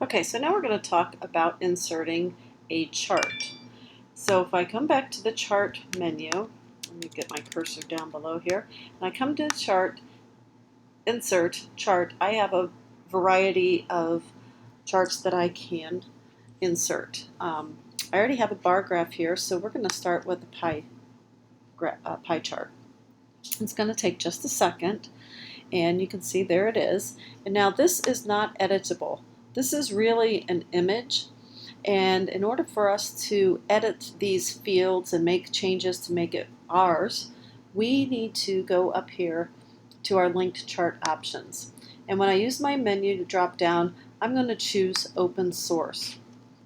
Okay, so now we're going to talk about inserting a chart. So if I come back to the chart menu, let me get my cursor down below here, and I come to the chart, insert chart, I have a variety of charts that I can insert. I already have a bar graph here, so we're going to start with a pie chart. It's going to take just a second, and you can see there it is. And now this is not editable. This is really an image. And in order for us to edit these fields and make changes to make it ours, we need to go up here to our linked chart options. And when I use my menu to drop down, I'm going to choose open source.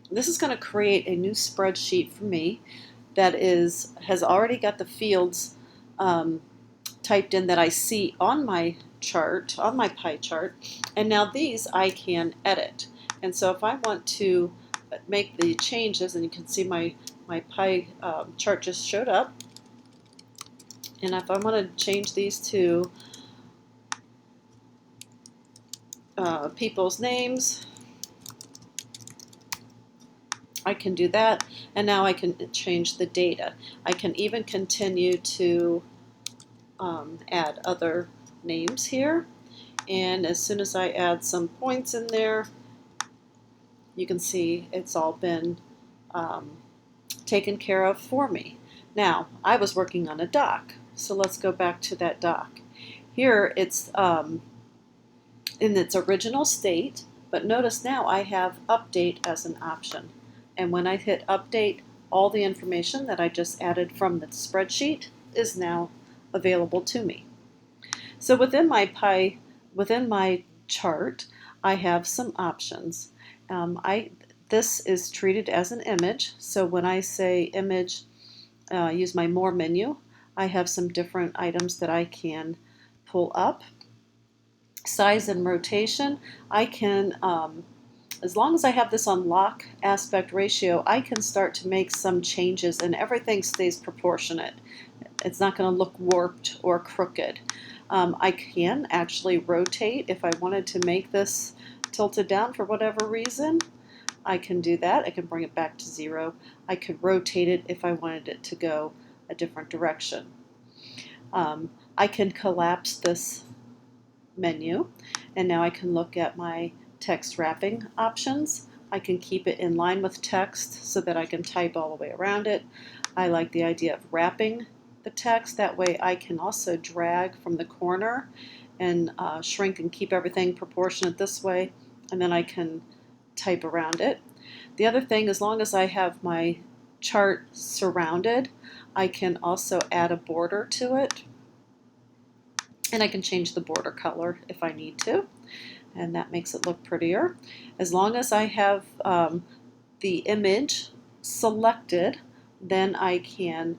This is going to create a new spreadsheet for me that has already got the fields typed in that I see on my chart, on my pie chart, and now these I can edit. And so if I want to make the changes, and you can see my pie chart just showed up, and if I want to change these to people's names, I can do that, and now I can change the data. I can even continue to add other names here, and as soon as I add some points in there, you can see it's all been taken care of for me. Now, I was working on a doc, so let's go back to that doc. Here it's in its original state, but notice now I have update as an option. And when I hit update, all the information that I just added from the spreadsheet is now available to me. So within my chart, I have some options. This is treated as an image, so when I say image, use my more menu, I have some different items that I can pull up. Size and rotation, I can, as long as I have this on lock aspect ratio, I can start to make some changes and everything stays proportionate. It's not going to look warped or crooked. I can actually rotate if I wanted to make this tilted down for whatever reason. I can do that. I can bring it back to 0. I could rotate it if I wanted it to go a different direction. I can collapse this menu, and now I can look at my text wrapping options. I can keep it in line with text so that I can type all the way around it. I like the idea of wrapping the text. That way I can also drag from the corner and shrink and keep everything proportionate this way, and then I can type around it. The other thing, as long as I have my chart surrounded, I can also add a border to it, and I can change the border color if I need to, and that makes it look prettier. As long as I have the image selected, then I can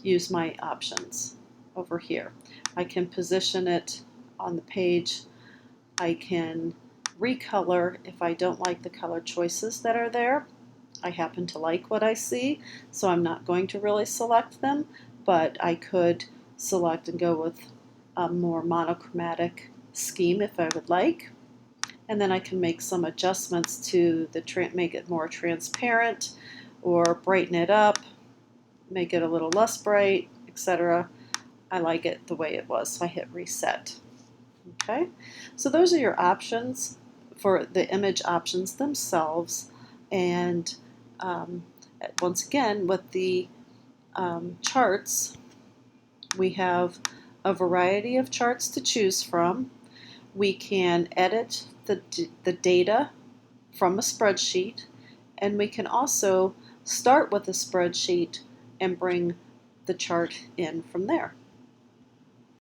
use my options over here. I can position it on the page. I can recolor if I don't like the color choices that are there. I happen to like what I see, so I'm not going to really select them, but I could select and go with a more monochromatic scheme if I would like. And then I can make some adjustments to make it more transparent or brighten it up, make it a little less bright, etc. I like it the way it was, so I hit reset. Okay, so those are your options for the image options themselves. And once again, with the charts, we have a variety of charts to choose from. We can edit the data from a spreadsheet, and we can also start with a spreadsheet and bring the chart in from there.